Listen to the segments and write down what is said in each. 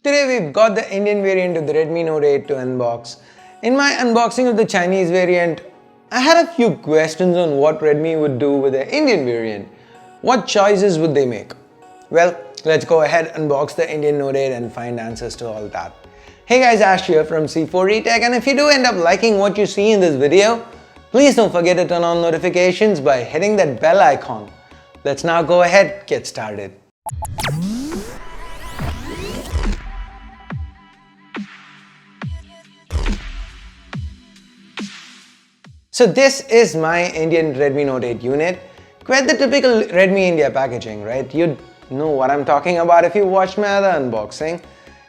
Today we've got the Indian variant of the Redmi Note 8 to unbox. In my unboxing of the Chinese variant, I had a few questions on what Redmi would do with the Indian variant. What choices would they make? Well, let's go ahead and unbox the Indian Note 8 and find answers to all that. Hey guys, Ash here from C4eTech, and if you do end up liking what you see in this video, please don't forget to turn on notifications by hitting that bell icon. Let's now go ahead, get started. So this is my Indian Redmi Note 8 unit. Quite the typical Redmi India packaging, right? You'd know what I'm talking about if you watched my other unboxing.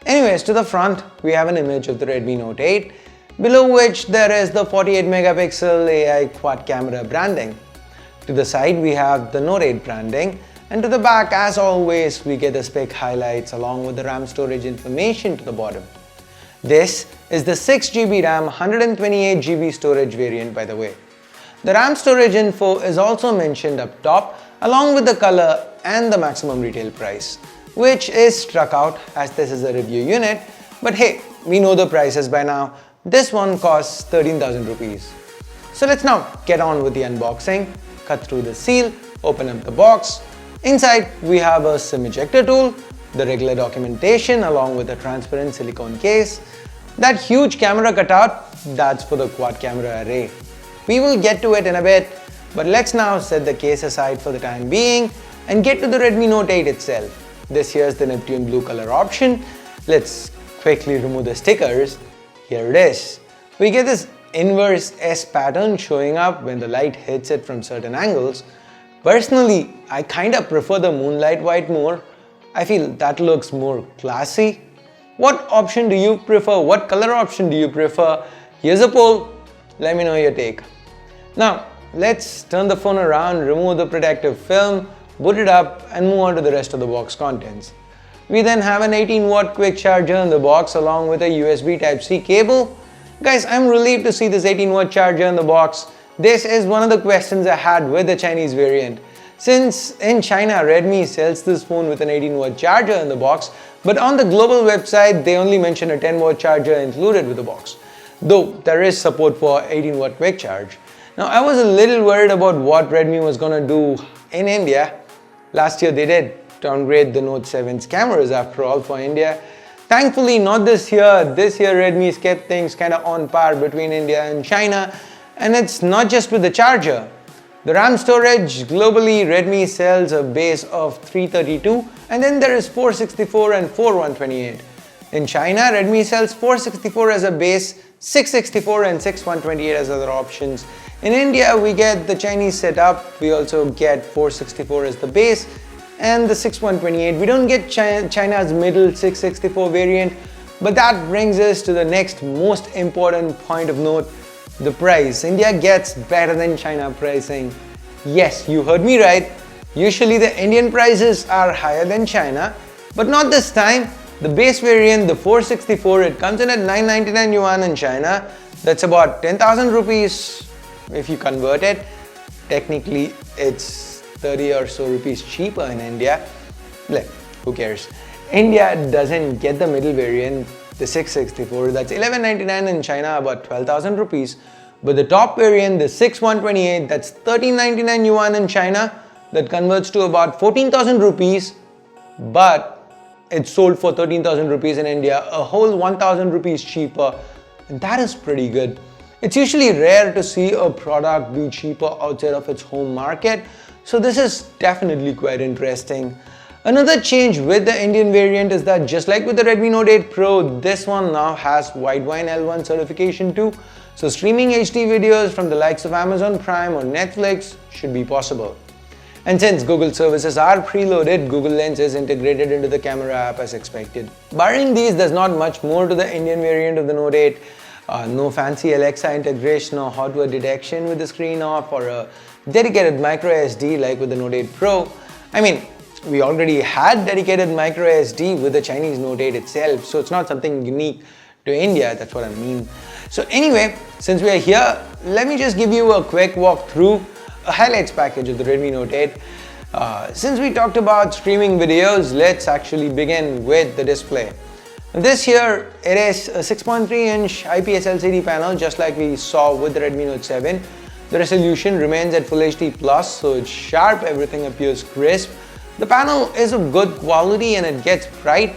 Anyways, to the front, we have an image of the Redmi Note 8, below which there is the 48 megapixel AI quad camera branding. To the side, we have the Note 8 branding, and to the back, as always, we get the spec highlights along with the RAM storage information to the bottom. This is the 6GB RAM 128GB storage variant, by the way. The RAM storage info is also mentioned up top along with the color and the maximum retail price, which is struck out as this is a review unit, but hey, we know the prices by now. This one costs 13,000 rupees. So let's now get on with the unboxing, cut through the seal, open up the box. Inside we have a SIM ejector tool, the regular documentation along with a transparent silicone case. That huge camera cutout, that's for the quad camera array. We will get to it in a bit, but let's now set the case aside for the time being and get to the Redmi Note 8 itself. This here is the Neptune blue color option. Let's quickly remove the stickers. Here it is. We get this inverse S pattern showing up when the light hits it from certain angles. Personally, I kinda prefer the moonlight white more. I feel that looks more classy. What option do you prefer? What color option do you prefer? Here's a poll. Let me know your take. Now, let's turn the phone around, remove the protective film, boot it up, and move on to the rest of the box contents. We then have an 18-watt quick charger in the box along with a USB Type-C cable. Guys, I'm relieved to see this 18-watt charger in the box. This is one of the questions I had with the Chinese variant. Since in China, Redmi sells this phone with an 18-watt charger in the box, but on the global website, they only mention a 10-watt charger included with the box, though there is support for 18-watt quick charge. Now, I was a little worried about what Redmi was gonna do in India. Last year, they did downgrade the Note 7's cameras after all for India. Thankfully, not this year. This year, Redmi's kept things kinda on par between India and China, and it's not just with the charger. The RAM storage, globally Redmi sells a base of 332 and then there is 464 and 4128. In China, Redmi sells 464 as a base, 664 and 6128 as other options. In India, we get the Chinese setup, we also get 464 as the base and the 6128. We don't get China's middle 664 variant, but that brings us to the next most important point of note. The price. India gets better than China pricing. Yes, you heard me right. Usually the Indian prices are higher than China, but not this time. The base variant, the 464, it comes in at 999 yuan in China. That's about 10,000 rupees if you convert it. Technically, it's 30 or so rupees cheaper in India. Like, who cares? India doesn't get the middle variant, the 664, that's 1199 in China, about 12,000 rupees. But the top variant, the 6128, that's 1399 yuan in China, that converts to about 14,000 rupees, but it's sold for 13,000 rupees in India, a whole 1,000 rupees cheaper, and that is pretty good. It's usually rare to see a product be cheaper outside of its home market, so this is definitely quite interesting. Another change with the Indian variant is that just like with the Redmi Note 8 Pro, this one now has Widevine L1 certification too. So streaming HD videos from the likes of Amazon Prime or Netflix should be possible. And since Google services are preloaded, Google Lens is integrated into the camera app as expected. Barring these, there's not much more to the Indian variant of the Note 8. No fancy Alexa integration or hardware detection with the screen off or a dedicated micro SD like with the Note 8 Pro. I mean, we already had dedicated micro SD with the Chinese Note 8 itself, so it's not something unique to India, that's what I mean. So anyway, since we are here, let me just give you a quick walkthrough, a highlights package of the Redmi Note 8. Since we talked about streaming videos, let's actually begin with the display. This here, it is a 6.3-inch IPS LCD panel, just like we saw with the Redmi Note 7. The resolution remains at Full HD+, so it's sharp, everything appears crisp. The panel is of good quality and it gets bright.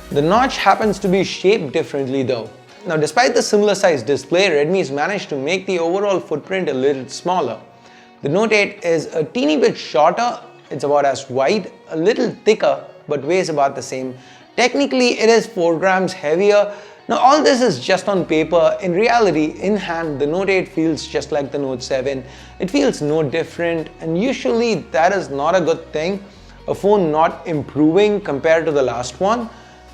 The notch happens to be shaped differently though. Now, despite the similar size display, Redmi's managed to make the overall footprint a little smaller. The Note 8 is a teeny bit shorter, it's about as wide, a little thicker, but weighs about the same. Technically, it is 4 grams heavier. Now, all this is just on paper. In reality, in hand, the Note 8 feels just like the Note 7. It feels no different, and usually that is not a good thing. A phone not improving compared to the last one.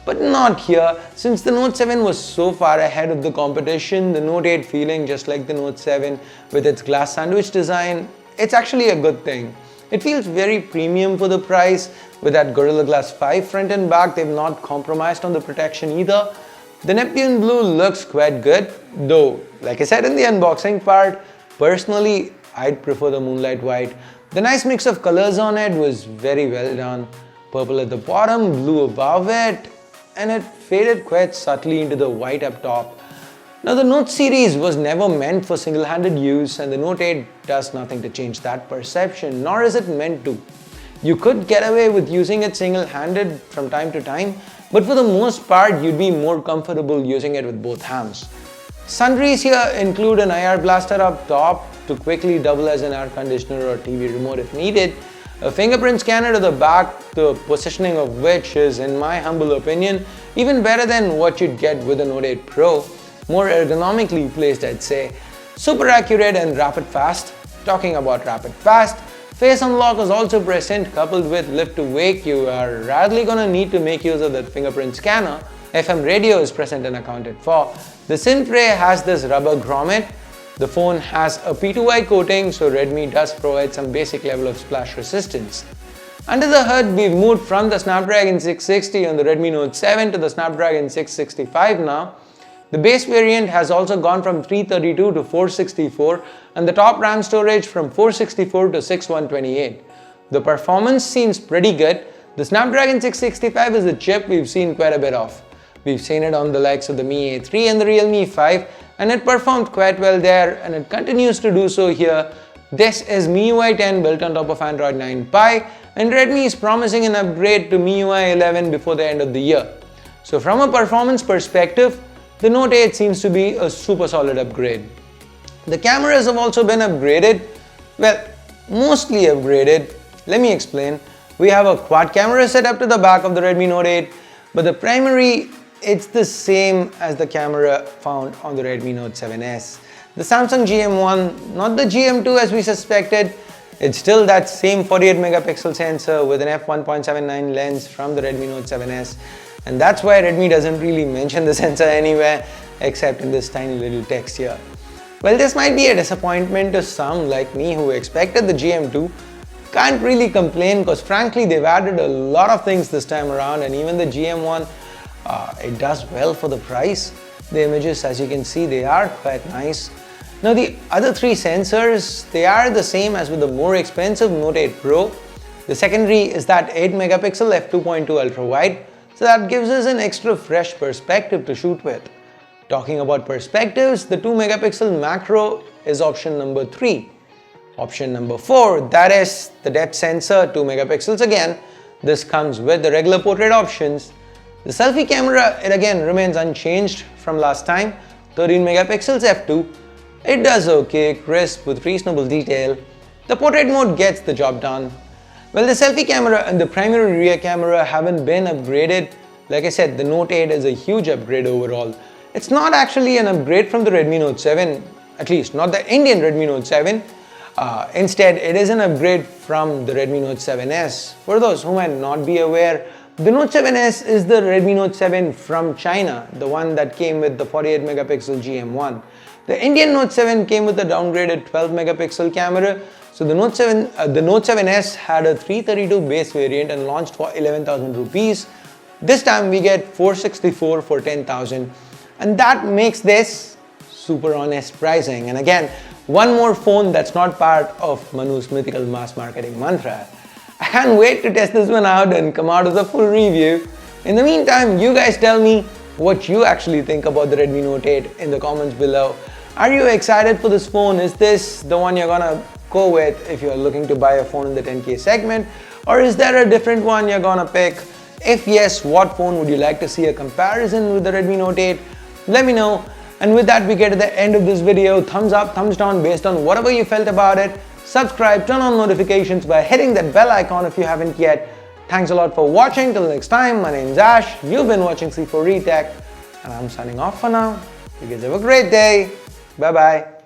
But not here. Since the Note 7 was so far ahead of the competition, the Note 8 feeling just like the Note 7 with its glass sandwich design, it's actually a good thing. It feels very premium for the price. With that Gorilla Glass 5 front and back, they've not compromised on the protection either. The Neptune Blue looks quite good, though, like I said in the unboxing part, personally, I'd prefer the Moonlight White. The nice mix of colors on it was very well done. Purple at the bottom, blue above it, and it faded quite subtly into the white up top. Now, the Note series was never meant for single-handed use, and the Note 8 does nothing to change that perception, nor is it meant to. You could get away with using it single-handed from time to time, but for the most part, you'd be more comfortable using it with both hands. Sundries here include an IR blaster up top to quickly double as an air conditioner or TV remote if needed, a fingerprint scanner to the back, the positioning of which is, in my humble opinion, even better than what you'd get with the Note 8 Pro. More ergonomically placed, I'd say. Super accurate and rapid fast. Talking about rapid fast, face unlock is also present, coupled with lift to wake. You are rarely gonna need to make use of that fingerprint scanner. FM radio is present and accounted for. The SIM tray has this rubber grommet. The phone has a P2I coating, so Redmi does provide some basic level of splash resistance. Under the hood, we've moved from the Snapdragon 660 on the Redmi Note 7 to the Snapdragon 665 now. The base variant has also gone from 332 to 464 and the top RAM storage from 464 to 6128. The performance seems pretty good. The Snapdragon 665 is a chip we've seen quite a bit of. We've seen it on the likes of the Mi A3 and the Realme 5 and it performed quite well there and it continues to do so here. This is MIUI 10 built on top of Android 9 Pie and Redmi is promising an upgrade to MIUI 11 before the end of the year. So from a performance perspective, the Note 8 seems to be a super solid upgrade. The cameras have also been upgraded. Well, mostly upgraded. Let me explain. We have a quad camera set up to the back of the Redmi Note 8, but the primary, it's the same as the camera found on the Redmi Note 7S. The Samsung GM1, not the GM2 as we suspected. It's still that same 48 megapixel sensor with an f1.79 lens from the Redmi Note 7S. And that's why Redmi doesn't really mention the sensor anywhere except in this tiny little text here. Well, this might be a disappointment to some like me who expected the GM2. Can't really complain because frankly they've added a lot of things this time around and even the GM1, it does well for the price. The images, as you can see, they are quite nice. Now the other three sensors, they are the same as with the more expensive Note 8 Pro. The secondary is that 8 megapixel f2.2 ultrawide. So that gives us an extra fresh perspective to shoot with. Talking about perspectives, the 2 megapixel macro is option number 3. Option number 4, that is the depth sensor, 2 megapixels again. This comes with the regular portrait options. The selfie camera, it again remains unchanged from last time, 13 megapixels f2. It does okay, crisp with reasonable detail. The portrait mode gets the job done. Well, the selfie camera and the primary rear camera haven't been upgraded. Like I said, the Note 8 is a huge upgrade overall. It's not actually an upgrade from the Redmi Note 7, at least not the Indian Redmi Note 7. Instead, it is an upgrade from the Redmi Note 7S. For those who might not be aware, the Note 7S is the Redmi Note 7 from China, the one that came with the 48 megapixel GM1. The Indian Note 7 came with a downgraded 12 megapixel camera. So the Note 7S had a 332 base variant and launched for 11,000 rupees. This time we get 464 for 10,000 and that makes this super honest pricing. And again, one more phone that's not part of Manu's mythical mass marketing mantra. I can't wait to test this one out and come out with a full review. In the meantime, you guys tell me, what you actually think about the Redmi Note 8 in the comments below. Are you excited for this phone? Is this the one you're gonna go with if you're looking to buy a phone in the 10K segment? Or is there a different one you're gonna pick? If yes, what phone would you like to see a comparison with the Redmi Note 8? Let me know. And with that, we get to the end of this video. Thumbs up, thumbs down based on whatever you felt about it. Subscribe, turn on notifications by hitting that bell icon if you haven't yet. Thanks a lot for watching. Till next time, my name's Ash. You've been watching C4 Retech, and I'm signing off for now. You guys have a great day. Bye bye.